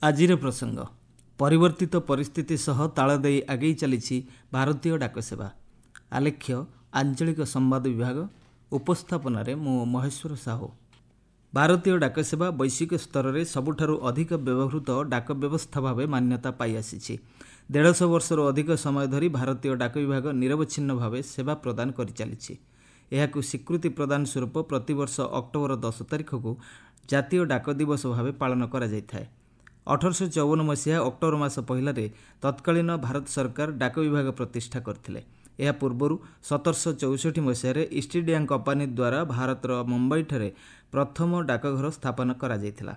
ଆଜିର ପ୍ରସଙ୍ଗ ପରିବର୍ତ୍ତିତ ପରିସ୍ଥିତି ସହ ତାଳ ଦେଇ ଆଗେଇ ଚାଲିଛି ଭାରତୀୟ ଡାକସେବା। ଆଲେଖ୍ୟ ଆଞ୍ଚଳିକ ସମ୍ବାଦ ବିଭାଗ। ଉପସ୍ଥାପନାରେ ମୁଁ ମହେଶ୍ୱର ସାହୁ। ଭାରତୀୟ ଡାକସେବା ବୈଶ୍ୱିକ ସ୍ତରରେ ସବୁଠାରୁ ଅଧିକ ବ୍ୟବହୃତ ଡାକ ବ୍ୟବସ୍ଥା ଭାବେ ମାନ୍ୟତା ପାଇଆସିଛି। 150 ବର୍ଷରୁ ଅଧିକ ସମୟ ଧରି ଭାରତୀୟ ଡାକ ବିଭାଗ ନିରବଚ୍ଛିନ୍ନ ଭାବେ ସେବା ପ୍ରଦାନ କରିଚାଲିଛି। ଏହାକୁ ସ୍ୱୀକୃତି ପ୍ରଦାନ ସ୍ୱରୂପ ପ୍ରତିବର୍ଷ ଅକ୍ଟୋବର 10 ତାରିଖକୁ ଜାତୀୟ ଡାକ ଦିବସ ଭାବେ ପାଳନ କରାଯାଇଥାଏ। 1854 ମସିହା ଅକ୍ଟୋବର ମାସ ପହିଲାରେ ତତ୍କାଳୀନ ଭାରତ ସରକାର ଡାକ ବିଭାଗ ପ୍ରତିଷ୍ଠା କରିଥିଲେ। ଏହା ପୂର୍ବରୁ 1764 ମସିହାରେ ଇଷ୍ଟ ଇଣ୍ଡିଆ କମ୍ପାନୀ ଦ୍ୱାରା ଭାରତର ମୁମ୍ବାଇଠାରେ ପ୍ରଥମ ଡାକଘର ସ୍ଥାପନ କରାଯାଇଥିଲା।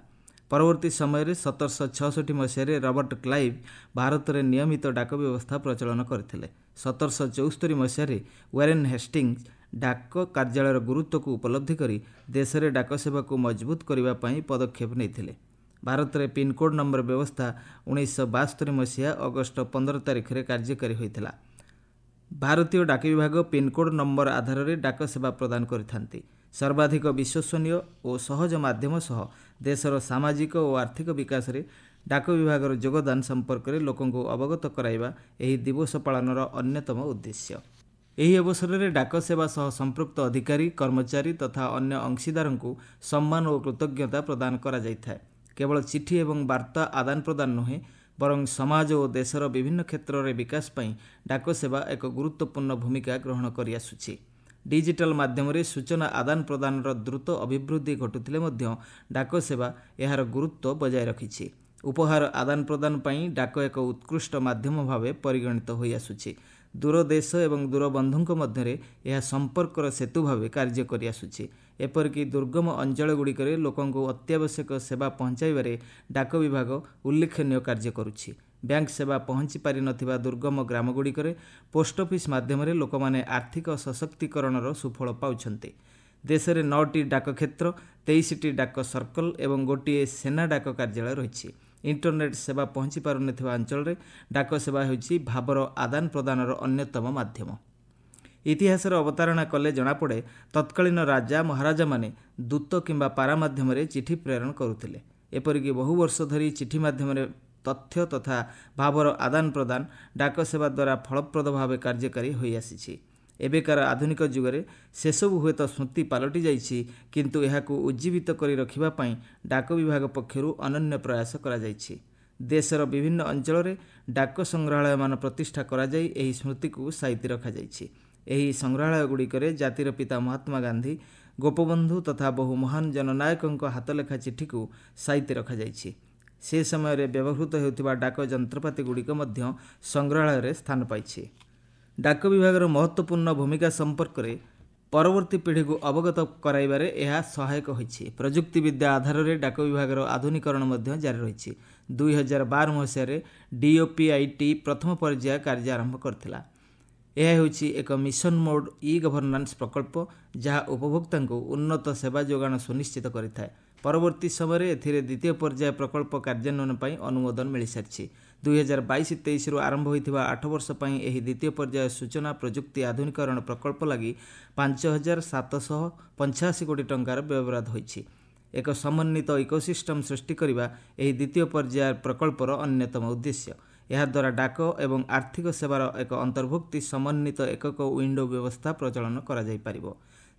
ପରବର୍ତ୍ତୀ ସମୟରେ 1766 ମସିହାରେ ରବର୍ଟ କ୍ଲାଇଭ୍ ଭାରତରେ ନିୟମିତ ଡାକ ବ୍ୟବସ୍ଥା ପ୍ରଚଳନ କରିଥିଲେ। 1774 ମସିହାରେ ୱାରେନ୍ ହେଷ୍ଟିଙ୍ଗସ୍ ଡାକ କାର୍ଯ୍ୟାଳୟର ଗୁରୁତ୍ୱକୁ ଉପଲବ୍ଧି କରି ଦେଶରେ ଡାକ ସେବାକୁ ମଜବୁତ କରିବା ପାଇଁ ପଦକ୍ଷେପ ନେଇଥିଲେ। ଭାରତରେ ପିନ୍କୋଡ୍ ନମ୍ବର ବ୍ୟବସ୍ଥା 1972 ମସିହା ଅଗଷ୍ଟ 15 ତାରିଖରେ କାର୍ଯ୍ୟକାରୀ ହୋଇଥିଲା। ଭାରତୀୟ ଡାକ ବିଭାଗ ପିନ୍କୋଡ୍ ନମ୍ବର ଆଧାରରେ ଡାକ ସେବା ପ୍ରଦାନ କରିଥାନ୍ତି। ସର୍ବାଧିକ ବିଶ୍ୱସନୀୟ ଓ ସହଜ ମାଧ୍ୟମ ସହ ଦେଶର ସାମାଜିକ ଓ ଆର୍ଥିକ ବିକାଶରେ ଡାକ ବିଭାଗର ଯୋଗଦାନ ସମ୍ପର୍କରେ ଲୋକଙ୍କୁ ଅବଗତ କରାଇବା ଏହି ଦିବସ ପାଳନର ଅନ୍ୟତମ ଉଦ୍ଦେଶ୍ୟ। ଏହି ଅବସରରେ ଡାକ ସେବା ସହ ସମ୍ପୃକ୍ତ ଅଧିକାରୀ, କର୍ମଚାରୀ ତଥା ଅନ୍ୟ ଅଂଶୀଦାରଙ୍କୁ ସମ୍ମାନ ଓ କୃତଜ୍ଞତା ପ୍ରଦାନ କରାଯାଇଥାଏ। କେବଳ ଚିଠି ଏବଂ ବାର୍ତ୍ତା ଆଦାନ ପ୍ରଦାନ ନୁହେଁ, ବରଂ ସମାଜ ଓ ଦେଶର ବିଭିନ୍ନ କ୍ଷେତ୍ରରେ ବିକାଶ ପାଇଁ ଡାକ ସେବା ଏକ ଗୁରୁତ୍ୱପୂର୍ଣ୍ଣ ଭୂମିକା ଗ୍ରହଣ କରିଆସୁଛି। ଡିଜିଟାଲ ମାଧ୍ୟମରେ ସୂଚନା ଆଦାନ ପ୍ରଦାନର ଦ୍ରୁତ ଅଭିବୃଦ୍ଧି ଘଟୁଥିଲେ ମଧ୍ୟ ଡାକ ସେବା ଏହାର ଗୁରୁତ୍ୱ ବଜାୟ ରଖିଛି। ଉପହାର ଆଦାନ ପ୍ରଦାନ ପାଇଁ ଡାକ ଏକ ଉତ୍କୃଷ୍ଟ ମାଧ୍ୟମ ଭାବେ ପରିଗଣିତ ହୋଇଆସୁଛି। ଦୂର ଦେଶ ଏବଂ ଦୂର ବନ୍ଧୁଙ୍କ ମଧ୍ୟରେ ଏହା ସମ୍ପର୍କର ସେତୁ ଭାବେ କାର୍ଯ୍ୟ କରିଆସୁଛି। ଏପରିକି ଦୁର୍ଗମ ଅଞ୍ଚଳଗୁଡ଼ିକରେ ଲୋକଙ୍କୁ ଅତ୍ୟାବଶ୍ୟକ ସେବା ପହଞ୍ଚାଇବାରେ ଡାକ ବିଭାଗ ଉଲ୍ଲେଖନୀୟ କାର୍ଯ୍ୟ କରୁଛି। ବ୍ୟାଙ୍କ ସେବା ପହଞ୍ଚି ପାରିନଥିବା ଦୁର୍ଗମ ଗ୍ରାମଗୁଡ଼ିକରେ ପୋଷ୍ଟ ଅଫିସ୍ ମାଧ୍ୟମରେ ଲୋକମାନେ ଆର୍ଥିକ ସଶକ୍ତିକରଣର ସୁଫଳ ପାଉଛନ୍ତି। ଦେଶରେ 9ଟି ଡାକ କ୍ଷେତ୍ର, 23ଟି ଡାକ ସର୍କଲ ଏବଂ ଗୋଟିଏ ସେନା ଡାକ କାର୍ଯ୍ୟାଳୟ ରହିଛି। ଇଣ୍ଟରନେଟ୍ ସେବା ପହଞ୍ଚି ପାରୁନଥିବା ଅଞ୍ଚଳରେ ଡାକ ସେବା ହେଉଛି ଭାବର ଆଦାନ ପ୍ରଦାନର ଅନ୍ୟତମ ମାଧ୍ୟମ। ଇତିହାସର ଅବତାରଣା କଲେ ଜଣାପଡ଼େ, ତତ୍କାଳୀନ ରାଜା ମହାରାଜାମାନେ ଦୂତ କିମ୍ବା ପାରା ମାଧ୍ୟମରେ ଚିଠି ପ୍ରେରଣ କରୁଥିଲେ। ଏପରିକି ବହୁ ବର୍ଷ ଧରି ଚିଠି ମାଧ୍ୟମରେ ତଥ୍ୟ ତଥା ଭାବର ଆଦାନ ପ୍ରଦାନ ଡାକ ସେବା ଦ୍ୱାରା ଫଳପ୍ରଦ ଭାବେ କାର୍ଯ୍ୟକାରୀ ହୋଇଆସିଛି। ଏବେକାର ଆଧୁନିକ ଯୁଗରେ ସେସବୁ ହୁଏତ ସ୍ମୃତି ପାଲଟି ଯାଇଛି, କିନ୍ତୁ ଏହାକୁ ଉଜ୍ଜୀବିତ କରି ରଖିବା ପାଇଁ ଡାକ ବିଭାଗ ପକ୍ଷରୁ ଅନନ୍ୟ ପ୍ରୟାସ କରାଯାଇଛି। ଦେଶର ବିଭିନ୍ନ ଅଞ୍ଚଳରେ ଡାକ ସଂଗ୍ରହାଳୟମାନ ପ୍ରତିଷ୍ଠା କରାଯାଇ ଏହି ସ୍ମୃତିକୁ ସାଇତି ରଖାଯାଇଛି। ଏହି ସଂଗ୍ରହାଳୟଗୁଡ଼ିକରେ ଜାତିର ପିତା ମହାତ୍ମା ଗାନ୍ଧୀ, ଗୋପବନ୍ଧୁ ତଥା ବହୁ ମହାନ ଜନନାୟକଙ୍କ ହାତଲେଖା ଚିଠିକୁ ସାଇତି ରଖାଯାଇଛି। ସେ ସମୟରେ ବ୍ୟବହୃତ ହେଉଥିବା ଡାକ ଯନ୍ତ୍ରପାତିଗୁଡ଼ିକ ମଧ୍ୟ ସଂଗ୍ରହାଳୟରେ ସ୍ଥାନ ପାଇଛି। ଡାକ ବିଭାଗର ମହତ୍ତ୍ୱପୂର୍ଣ୍ଣ ଭୂମିକା ସମ୍ପର୍କରେ ପରବର୍ତ୍ତୀ ପିଢ଼ିକୁ ଅବଗତ କରାଇବାରେ ଏହା ସହାୟକ ହୋଇଛି। ପ୍ରଯୁକ୍ତି ବିଦ୍ୟା ଆଧାରରେ ଡାକ ବିଭାଗର ଆଧୁନିକରଣ ମଧ୍ୟ ଜାରି ରହିଛି। 2012 ମସିହାରେ DOPIT ପ୍ରଥମ ପର୍ଯ୍ୟାୟ କାର୍ଯ୍ୟ ଆରମ୍ଭ କରିଥିଲା। ଏହା ହେଉଛି ଏକ ମିଶନ ମୋଡ୍ ଇ-ଗଭର୍ନାନ୍ସ ପ୍ରକଳ୍ପ, ଯାହା ଉପଭୋକ୍ତାଙ୍କୁ ଉନ୍ନତ ସେବା ଯୋଗାଣ ସୁନିଶ୍ଚିତ କରିଥାଏ। ପରବର୍ତ୍ତୀ ସମୟରେ ଏଥିରେ ଦ୍ୱିତୀୟ ପର୍ଯ୍ୟାୟ ପ୍ରକଳ୍ପ କାର୍ଯ୍ୟାନ୍ୱୟନ ପାଇଁ ଅନୁମୋଦନ ମିଳିସାରିଛି। 2022-23ରୁ ଆରମ୍ଭ ହୋଇଥିବା 8 ବର୍ଷ ପାଇଁ ଏହି ଦ୍ୱିତୀୟ ପର୍ଯ୍ୟାୟ ସୂଚନା ପ୍ରଯୁକ୍ତି ଆଧୁନିକରଣ ପ୍ରକଳ୍ପ ଲାଗି 5,785 କୋଟି ଟଙ୍କାର ବ୍ୟୟବରାଦ ହୋଇଛି। ଏକ ସମନ୍ୱିତ ଇକୋସିଷ୍ଟମ ସୃଷ୍ଟି କରିବା ଏହି ଦ୍ୱିତୀୟ ପର୍ଯ୍ୟାୟ ପ୍ରକଳ୍ପର ଅନ୍ୟତମ ଉଦ୍ଦେଶ୍ୟ। ଏହାଦ୍ୱାରା ଡାକ ଏବଂ ଆର୍ଥିକ ସେବାର ଏକ ଅନ୍ତର୍ଭୁକ୍ତି ସମନ୍ୱିତ ଏକକ ୱିଣ୍ଡୋ ବ୍ୟବସ୍ଥା ପ୍ରଚଳନ କରାଯାଇପାରିବ।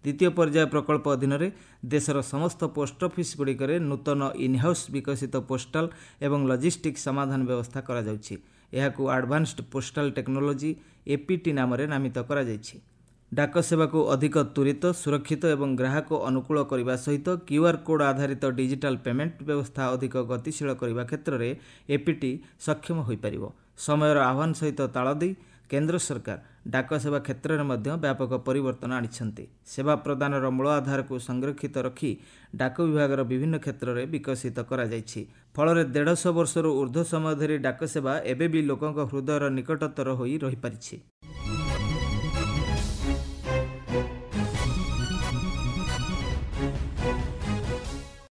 ଦ୍ୱିତୀୟ ପର୍ଯ୍ୟାୟ ପ୍ରକଳ୍ପ ଅଧୀନରେ ଦେଶର ସମସ୍ତ ପୋଷ୍ଟ ଅଫିସ୍ଗୁଡ଼ିକରେ ନୂତନ ଇନ୍ହାଉସ୍ ବିକଶିତ ପୋଷ୍ଟାଲ ଏବଂ ଲଜିଷ୍ଟିକ୍ ସମାଧାନ ବ୍ୟବସ୍ଥା କରାଯାଉଛି। ଏହାକୁ ଆଡଭାନ୍ସଡ୍ ପୋଷ୍ଟାଲ ଟେକ୍ନୋଲୋଜି APT ନାମରେ ନାମିତ କରାଯାଇଛି। ଡାକ ସେବାକୁ ଅଧିକ ତ୍ୱରିତ, ସୁରକ୍ଷିତ ଏବଂ ଗ୍ରାହକ ଅନୁକୂଳ କରିବା ସହିତ QR କୋଡ୍ ଆଧାରିତ ଡିଜିଟାଲ ପେମେଣ୍ଟ ବ୍ୟବସ୍ଥା ଅଧିକ ଗତିଶୀଳ କରିବା କ୍ଷେତ୍ରରେ APT ସକ୍ଷମ ହୋଇପାରିବ। ସମୟର ଆହ୍ୱାନ ସହିତ ତାଳ ଦେଇ କେନ୍ଦ୍ର ସରକାର ଡାକ ସେବା କ୍ଷେତ୍ରରେ ମଧ୍ୟ ବ୍ୟାପକ ପରିବର୍ତ୍ତନ ଆଣିଛନ୍ତି। ସେବା ପ୍ରଦାନର ମୂଳ ଆଧାରକୁ ସଂରକ୍ଷିତ ରଖି ଡାକ ବିଭାଗର ବିଭିନ୍ନ କ୍ଷେତ୍ରରେ ବିକଶିତ କରାଯାଇଛି। ଫଳରେ 150 ବର୍ଷରୁ ଉର୍ଦ୍ଧ୍ୱ ସମୟ ଧରି ଡାକ ସେବା ଏବେ ବି ଲୋକଙ୍କ ହୃଦୟର ନିକଟତର ହୋଇ ରହିପାରିଛି।